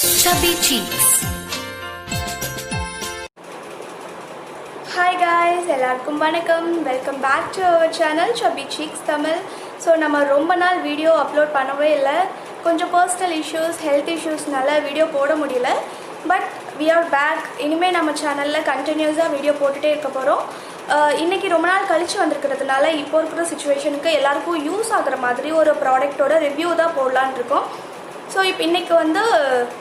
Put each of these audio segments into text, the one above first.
Chubby Cheeks. Hi guys, எல்லாருக்கும் வணக்கம். Welcome back to our channel Chubby Cheeks Tamil. So நம்ம ரொம்ப நாள் வீடியோ அப்லோட் பண்ணவே இல்லை. கொஞ்சம் பர்சனல் இஷ்யூஸ், ஹெல்த் இஷ்யூஸ்னால வீடியோ போட முடியல. But we are back. இனிமேல் நம்ம சேனலில் கண்டினியூஸாக வீடியோ போட்டுகிட்டே இருக்க போகிறோம். இன்றைக்கி ரொம்ப நாள் கழித்து வந்திருக்கிறதுனால இப்போ இருக்கிற சுச்சுவேஷனுக்கு எல்லாருக்கும் யூஸ் ஆகிற மாதிரி ஒரு ப்ராடக்டோட ரிவ்யூ தான் போடலான் இருக்கோம். ஸோ இப்போ இன்றைக்கி வந்து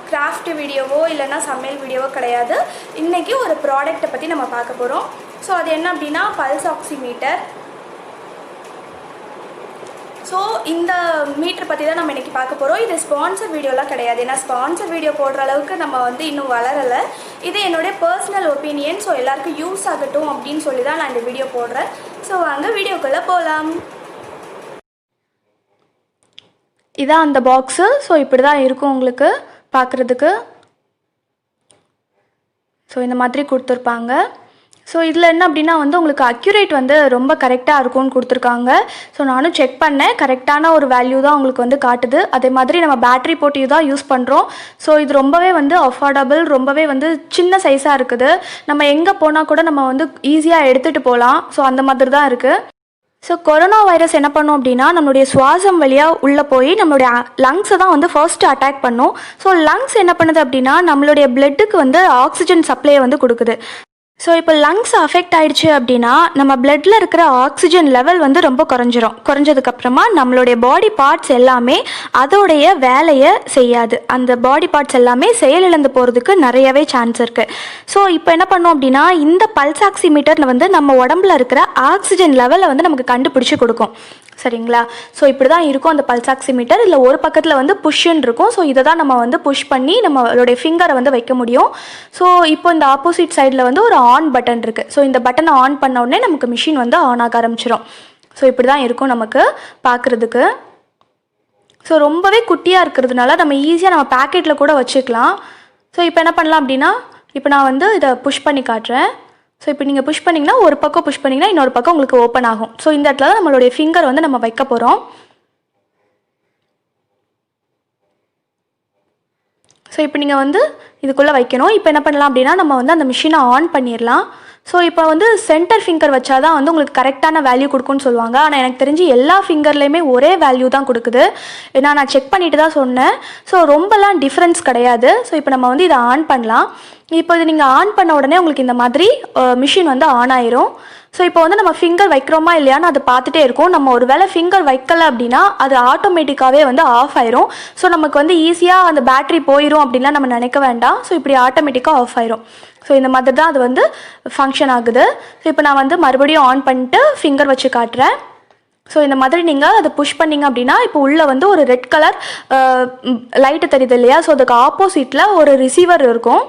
கிராஃப்ட் வீடியோவோ இல்லைன்னா சமையல் வீடியோவோ கிடையாது. இன்றைக்கி ஒரு ப்ராடக்ட்டை பற்றி நம்ம பார்க்க போகிறோம். ஸோ அது என்ன அப்படின்னா பல்ஸ் ஆக்சிமீட்டர். ஸோ இந்த மீட்டர் பற்றி தான் நம்ம இன்றைக்கி பார்க்க போகிறோம். இது ஸ்பான்சர் வீடியோலாம் கிடையாது. ஏன்னா ஸ்பான்சர் வீடியோ போடுற அளவுக்கு நம்ம வந்து இன்னும் வளரலை. இது என்னுடைய பர்சனல் ஒப்பீனியன். ஸோ எல்லாருக்கும் யூஸ் ஆகட்டும் அப்படின்னு சொல்லி தான் நான் இந்த வீடியோ போடுறேன். ஸோ வாங்க வீடியோக்குள்ளே போகலாம். இதான் அந்த பாக்ஸு. ஸோ இப்படி தான் இருக்கும் உங்களுக்கு பார்க்குறதுக்கு. ஸோ இந்த மாதிரி கொடுத்துருப்பாங்க. ஸோ இதில் என்ன அப்படின்னா வந்து உங்களுக்கு அக்யூரேட் வந்து ரொம்ப கரெக்டாக இருக்கும்னு கொடுத்துருக்காங்க. ஸோ நானும் செக் பண்ணேன். கரெக்டான ஒரு வேல்யூ தான் உங்களுக்கு வந்து காட்டுது. அதே மாதிரி நம்ம பேட்ரி போட்டு தான் யூஸ் பண்ணுறோம். ஸோ இது ரொம்பவே வந்து அஃபோர்டபுள், ரொம்பவே வந்து சின்ன சைஸாக இருக்குது. நம்ம எங்கே போனால் கூட நம்ம வந்து ஈஸியாக எடுத்துகிட்டு போகலாம். ஸோ அந்த மாதிரி தான் இருக்குது. ஸோ கொரோனா வைரஸ் என்ன பண்ணோம் அப்படின்னா நம்மளுடைய சுவாசம் வழியாக உள்ளே போய் நம்மளுடைய லங்ஸை தான் வந்து ஃபர்ஸ்ட் அட்டாக் பண்ணும். ஸோ லங்ஸ் என்ன பண்ணுது அப்படின்னா நம்மளுடைய பிளட்டுக்கு வந்து ஆக்சிஜன் சப்ளையை வந்து கொடுக்குது. ஸோ இப்போ லங்ஸ் அஃபெக்ட் ஆகிடுச்சு அப்படின்னா நம்ம பிளட்டில் இருக்கிற ஆக்சிஜன் லெவல் வந்து ரொம்ப குறைஞ்சதுக்கப்புறமா நம்மளுடைய பாடி பார்ட்ஸ் எல்லாமே அதோடைய வேலையை செய்யாது. அந்த பாடி பார்ட்ஸ் எல்லாமே செயலிழந்து போகிறதுக்கு நிறையவே சான்ஸ் இருக்குது. ஸோ இப்போ என்ன பண்ணோம் அப்படின்னா இந்த பல்ஸ் ஆக்சிமீட்டர் வந்து நம்ம உடம்புல இருக்கிற ஆக்சிஜன் லெவலை வந்து நமக்கு கண்டுபிடிச்சி கொடுக்கும். சரிங்களா? ஸோ இப்படி தான் இருக்கும் அந்த பல்ஸ் ஆக்சிமீட்டர். இதில் ஒரு பக்கத்தில் வந்து புஷ்ஷுன்னு இருக்கும். ஸோ இதை தான் நம்ம வந்து புஷ் பண்ணி நம்மளுடைய ஃபிங்கரை வந்து வைக்க முடியும். ஸோ இப்போ இந்த ஆப்போசிட் சைடில் வந்து ஒரு ஆன் பட்டன் இருக்குது. ஸோ இந்த பட்டனை ஆன் பண்ண உடனே நமக்கு மிஷின் வந்து ஆன் ஆக ஆரம்பிச்சிடும். ஸோ இப்படி தான் இருக்கும் நமக்கு பார்க்குறதுக்கு. ஸோ ரொம்பவே குட்டியாக இருக்கிறதுனால நம்ம ஈஸியாக நம்ம பேக்கெட்டில் கூட வச்சுக்கலாம். ஸோ இப்போ என்ன பண்ணலாம் அப்படின்னா இப்போ நான் வந்து இதை புஷ் பண்ணி காட்டுறேன். ஸோ இப்போ நீங்கள் புஷ் பண்ணிங்கன்னா ஒரு பக்கம் புஷ் பண்ணிங்கன்னா இன்னொரு பக்கம் உங்களுக்கு ஓப்பன் ஆகும். ஸோ இந்த இடத்துல தான் நம்மளுடைய ஃபிங்கர் வந்து நம்ம வைக்க போகிறோம். ஸோ இப்போ நீங்கள் வந்து இதுக்குள்ளே வைக்கணும். இப்போ என்ன பண்ணலாம் அப்படின்னா நம்ம வந்து அந்த மிஷினை ஆன் பண்ணிடலாம். ஸோ இப்போ வந்து சென்டர் ஃபிங்கர் வச்சா தான் வந்து உங்களுக்கு கரெக்டான வேல்யூ கொடுக்குன்னு சொல்லுவாங்க. ஆனால் எனக்கு தெரிஞ்சு எல்லா ஃபிங்கர்லேயுமே ஒரே வேல்யூ தான் கொடுக்குது. ஏன்னா நான் செக் பண்ணிட்டு தான் சொன்னேன். ஸோ ரொம்பலாம் டிஃப்ரென்ஸ் கிடையாது. ஸோ இப்போ நம்ம வந்து இதை ஆன் பண்ணலாம். இப்போ இது நீங்கள் ஆன் பண்ண உடனே உங்களுக்கு இந்த மாதிரி மிஷின் வந்து ஆன் ஆயிரும். ஸோ இப்போ வந்து நம்ம ஃபிங்கர் வைக்கிறோமா இல்லையான்னு அதை பார்த்துட்டே இருக்கும். நம்ம ஒரு வேளை ஃபிங்கர் வைக்கலை அப்படின்னா அது ஆட்டோமேட்டிக்காகவே வந்து ஆஃப் ஆயிரும். ஸோ நமக்கு வந்து ஈஸியாக அந்த பேட்ரி போயிடும் அப்படின்லாம் நம்ம நினைக்க வேண்டாம். ஸோ இப்படி ஆட்டோமேட்டிக்காக ஆஃப் ஆயிரும். ஸோ இந்த மாதிரி தான் அது வந்து ஃபங்க்ஷன் ஆகுது. ஸோ இப்போ நான் வந்து மறுபடியும் ஆன் பண்ணிட்டு ஃபிங்கர் வச்சு காட்டுறேன். ஸோ இந்த மாதிரி நீங்கள் அதை புஷ் பண்ணிங்க அப்படின்னா இப்போ உள்ளே வந்து ஒரு ரெட் கலர் லைட்டு தெரியுது இல்லையா? ஸோ அதுக்கு ஆப்போசிட்டில் ஒரு ரிசீவர் இருக்கும்.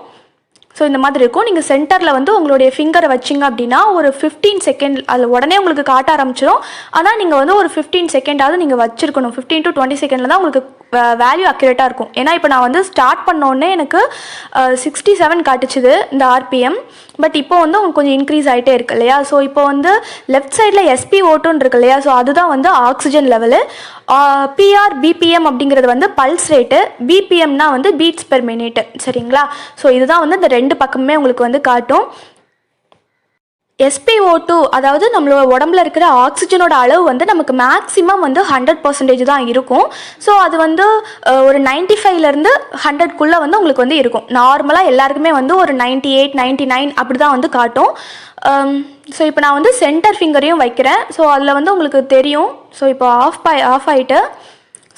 ஸோ இந்த மாதிரி இருக்கும். நீங்கள் சென்டரில் வந்து உங்களுடைய ஃபிங்கரை வச்சிங்க அப்படின்னா ஒரு 15 செகண்ட் அதில் உடனே உங்களுக்கு காட்ட ஆரம்பிச்சிடும். ஆனால் நீங்கள் வந்து ஒரு 15 செகண்டாவது நீங்கள் வச்சுருக்கணும். 15 to 20 செகண்டில் தான் உங்களுக்கு வேல்யூ அக்யூரேட்டாக இருக்கும். ஏன்னா இப்போ நான் வந்து ஸ்டார்ட் பண்ணோடனே எனக்கு 67 காட்டுச்சுது இந்த ஆர்பிஎம். பட் இப்போ வந்து உங்களுக்கு கொஞ்சம் இன்க்ரீஸ் ஆகிட்டே இருக்கு இல்லையா? ஸோ இப்போ வந்து லெஃப்ட் சைடில் SpO2 இருக்கு இல்லையா? ஸோ அதுதான் வந்து ஆக்சிஜன் லெவலு. பிஆர் பிபிஎம் அப்படிங்கிறது வந்து பல்ஸ் ரேட்டு. பிபிஎம்னா வந்து பீட்ஸ் பெர் மினிட். சரிங்களா? ஸோ இதுதான் வந்து இந்த ரெண்டு பக்கமே உங்களுக்கு வந்து காட்டும். SpO2 அதாவது நம்மளோட உடம்புல இருக்கிற ஆக்சிஜனோட அளவு வந்து நமக்கு மேக்ஸிமம் வந்து 100% தான் இருக்கும். ஸோ அது வந்து ஒரு 95லேருந்து 100க்குள்ளே வந்து உங்களுக்கு வந்து இருக்கும். நார்மலாக எல்லாருக்குமே வந்து ஒரு 98, 99 அப்படி தான் வந்து காட்டும். ஸோ இப்போ நான் வந்து சென்டர் ஃபிங்கரையும் வைக்கிறேன். ஸோ அதில் வந்து உங்களுக்கு தெரியும். ஸோ இப்போ ஆஃப் ஆகிட்டு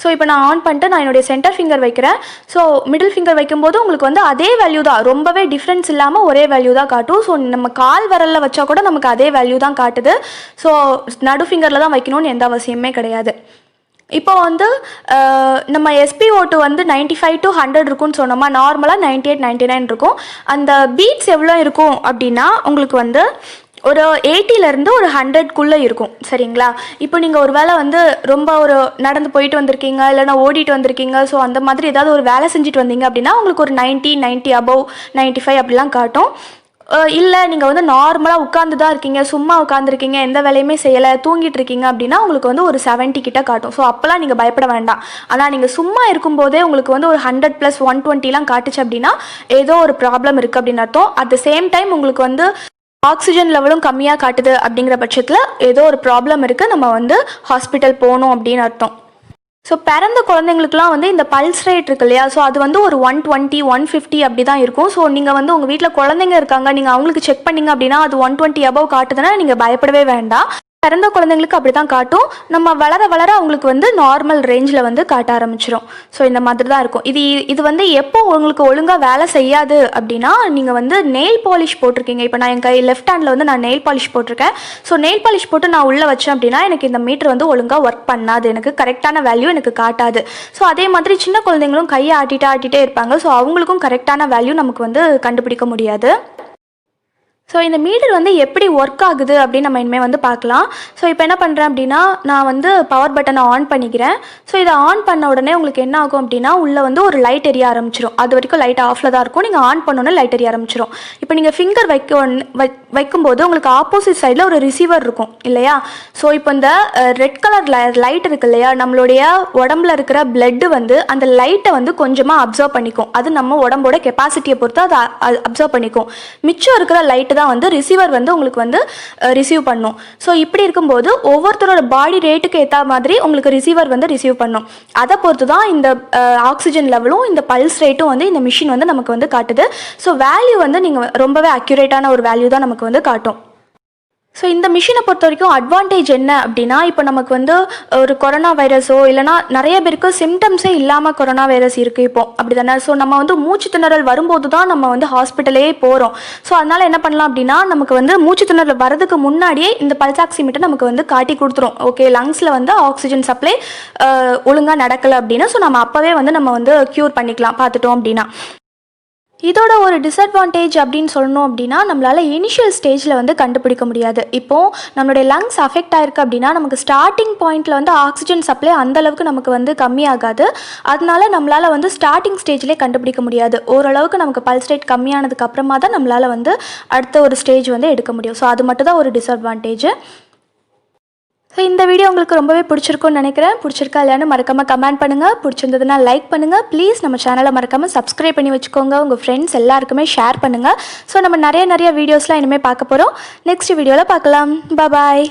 ஸோ இப்போ நான் ஆன் பண்ணிட்டு நான் என்னுடைய சென்டர் ஃபிங்கர் வைக்கிறேன். ஸோ மிடில் ஃபிங்கர் வைக்கும்போது உங்களுக்கு வந்து அதே வேல்யூ தான், ரொம்பவே டிஃப்ரென்ஸ் இல்லாமல் ஒரே வேல்யூ தான் காட்டும். ஸோ நம்ம கால் விரலில் வச்சா கூட நமக்கு அதே வேல்யூ தான் காட்டுது. ஸோ நடு ஃபிங்கரில் தான் வைக்கணும்னு எந்த அவசியமே கிடையாது. இப்போ வந்து நம்ம SpO2 வந்து 95 to 100 இருக்கும்னு சொன்னோமா? நார்மலாக 98, 99 இருக்கும். அந்த பீட்ஸ் எவ்வளோ இருக்கும் அப்படின்னா உங்களுக்கு வந்து ஒரு 80லேருந்து ஒரு 100க்குள்ளே இருக்கும். சரிங்களா? இப்போ நீங்கள் ஒரு வேளை வந்து ரொம்ப ஒரு நடந்து போயிட்டு வந்திருக்கீங்க, இல்லைனா ஓடிட்டு வந்திருக்கீங்க. ஸோ அந்த மாதிரி ஏதாவது ஒரு வேலை செஞ்சுட்டு வந்தீங்க அப்படின்னா உங்களுக்கு ஒரு 90 above 95 அப்படிலாம் காட்டும். இல்லை நீங்கள் வந்து நார்மலாக உட்காந்து தான் இருக்கீங்க, சும்மா உட்காந்துருக்கீங்க, எந்த வேலையுமே செய்யலை, தூங்கிட்டு இருக்கீங்க அப்படின்னா உங்களுக்கு வந்து ஒரு 70 கிட்ட காட்டும். ஸோ அப்போல்லாம் நீங்கள் பயப்பட வேண்டாம். ஆனால் நீங்கள் சும்மா இருக்கும்போதே உங்களுக்கு வந்து ஒரு 100 + 120 காட்டுச்சு அப்படின்னா ஏதோ ஒரு ப்ராப்ளம் இருக்குது அப்படின்னு அர்த்தம். அட் த சேம் டைம் உங்களுக்கு வந்து ஆக்சிஜன் லெவலும் கம்மியாக காட்டுது அப்படிங்கிற பட்சத்தில் ஏதோ ஒரு ப்ராப்ளம் இருக்குது, நம்ம வந்து ஹாஸ்பிட்டல் போகணும் அப்படின்னு அர்த்தம். ஸோ பிறந்த குழந்தைங்களுக்குலாம் வந்து இந்த பல்ஸ் ரேட் இருக்கு இல்லையா, ஸோ அது வந்து ஒரு 120 150 அப்படி தான் இருக்கும். ஸோ நீங்கள் வந்து உங்கள் வீட்டில் குழந்தைங்க இருக்காங்க, நீங்கள் அவங்களுக்கு செக் பண்ணிங்க அப்படின்னா அது 120 above காட்டுதுன்னா நீங்கள் பயப்படவே வேண்டாம். பிறந்த குழந்தைங்களுக்கு அப்படி தான் காட்டும். நம்ம வளர வளர அவங்களுக்கு வந்து நார்மல் ரேஞ்சில் வந்து காட்ட ஆரம்பிச்சிடும். ஸோ இந்த மாதிரி தான் இருக்கும். இது வந்து எப்போ உங்களுக்கு ஒழுங்காக வேலை செய்யாது அப்படின்னா, நீங்கள் வந்து நெயில் பாலிஷ் போட்டிருக்கீங்க. இப்போ நான் என் லெஃப்ட் ஹேண்டில் வந்து நான் நெயில் பாலிஷ் போட்டிருக்கேன். ஸோ நெயில் பாலிஷ் போட்டு நான் உள்ளே வச்சேன் அப்படின்னா எனக்கு இந்த மீட்டர் வந்து ஒழுங்காக ஒர்க் பண்ணாது, எனக்கு கரெக்டான வேல்யூ எனக்கு காட்டாது. ஸோ அதே மாதிரி சின்ன குழந்தைங்களும் கையை ஆட்டிகிட்டே இருப்பாங்க. ஸோ அவங்களுக்கும் கரெக்டான வேல்யூ நமக்கு வந்து கண்டுபிடிக்க முடியாது. ஸோ இந்த மீட்டர் வந்து எப்படி ஒர்க் ஆகுது அப்படின்னு நம்ம இனிமேல் வந்து பார்க்கலாம். ஸோ இப்போ என்ன பண்ணுறேன் அப்படின்னா, நான் வந்து பவர் பட்டனை ஆன் பண்ணிக்கிறேன். ஸோ இதை ஆன் பண்ண உடனே உங்களுக்கு என்ன ஆகும் அப்படின்னா, உள்ளே வந்து ஒரு லைட் எரிய ஆரம்பிச்சிடும். அது வரைக்கும் லைட் ஆஃபில் தான் இருக்கும். நீங்கள் ஆன் பண்ணோன்னே லைட் எரிய ஆரம்பிச்சிடும். இப்போ நீங்கள் ஃபிங்கர் வைக்கும்போது உங்களுக்கு ஆப்போசிட் சைடில் ஒரு ரிசீவர் இருக்கும் இல்லையா. ஸோ இப்போ இந்த ரெட் கலர் லைட் இருக்கு இல்லையா, நம்மளுடைய உடம்புல இருக்கிற பிளட்டு வந்து அந்த லைட்டை வந்து கொஞ்சமாக அப்சர்வ் பண்ணிக்கும். அது நம்ம உடம்போட கெப்பாசிட்டியை பொறுத்து அதை அப்சர்வ் பண்ணிக்கும். மிச்சம் இருக்கிற லைட்டு தான் வந்து ரிசீவர் வந்து உங்களுக்கு வந்து ரிசீவ் பண்ணும். ஸோ இப்படி இருக்கும்போது ஒவ்வொருத்தரோட பாடி ரேட்டுக்கு ஏற்ற மாதிரி உங்களுக்கு ரிசீவர் வந்து ரிசீவ் பண்ணும். அதை பொறுத்து தான் இந்த ஆக்சிஜன் லெவலும் இந்த பல்ஸ் ரேட்டும் வந்து இந்த மிஷின் வந்து நமக்கு வந்து காட்டுது. ஸோ வேல்யூ வந்து நீங்கள் ரொம்பவே அக்யூரேட்டான ஒரு வேல்யூ தான் நமக்கு வந்து காட்டும். ஸோ இந்த மிஷினை பொறுத்த வரைக்கும் அட்வான்டேஜ் என்ன அப்படின்னா, இப்போ நமக்கு வந்து ஒரு கொரோனா வைரஸோ இல்லைனா நிறைய பேருக்கு சிம்டம்ஸே இல்லாமல் கொரோனா வைரஸ் இருக்குது இப்போ, அப்படி தானே. ஸோ நம்ம வந்து மூச்சு திணறல் வரும்போது தான் நம்ம வந்து ஹாஸ்பிட்டலே போகிறோம். ஸோ அதனால் என்ன பண்ணலாம் அப்படின்னா, நமக்கு வந்து மூச்சு திணறல் வரதுக்கு முன்னாடியே இந்த பல்ஸ் ஆக்சிமீட்டர் நமக்கு வந்து காட்டி கொடுத்துரும். ஓகே, லங்ஸில் வந்து ஆக்சிஜன் சப்ளை ஒழுங்காக நடக்கலை அப்படின்னா, ஸோ நம்ம அப்போவே வந்து நம்ம வந்து க்யூர் பண்ணிக்கலாம் பார்த்துட்டோம் அப்படின்னா. இதோட ஒரு டிஸ்அட்வான்டேஜ் அப்படின்னு சொல்லணும் அப்படின்னா, நம்மளால் இனிஷியல் ஸ்டேஜில் வந்து கண்டுபிடிக்க முடியாது. இப்போது நம்மளுடைய லங்ஸ் அஃபெக்ட் ஆகிருக்கு அப்படின்னா நமக்கு ஸ்டார்டிங் பாயிண்டில் வந்து ஆக்சிஜன் சப்ளை அந்தளவுக்கு நமக்கு வந்து கம்மியாகாது. அதனால நம்மளால் வந்து ஸ்டார்டிங் ஸ்டேஜ்லேயே கண்டுபிடிக்க முடியாது. ஓரளவுக்கு நமக்கு பல்ஸ் ரேட் கம்மியானதுக்கு அப்புறமா தான் நம்மளால் வந்து அடுத்த ஒரு ஸ்டேஜ் வந்து எடுக்க முடியும். ஸோ அது மட்டும் தான் ஒரு டிஸ்அட்வான்டேஜ். ஸோ இந்த வீடியோ உங்களுக்கு ரொம்பவே பிடிச்சிருக்கும்னு நினைக்கிறேன். பிடிச்சிருக்கா இல்லையான்னு மறக்காமல் கமெண்ட் பண்ணுங்கள். பிடிச்சிருந்ததுன்னா லைக் பண்ணுங்கள். ப்ளீஸ் நம்ம சேனலை மறக்காமல் சப்ஸ்கிரைப் பண்ணி வச்சுக்கோங்க. உங்கள் ஃப்ரெண்ட்ஸ் எல்லாருக்குமே ஷேர் பண்ணுங்கள். ஸோ நம்ம நிறைய வீடியோஸ்லாம் இனிமேல் பார்க்க போகிறோம். நெக்ஸ்ட் வீடியோவில் பார்க்கலாம். பாய்.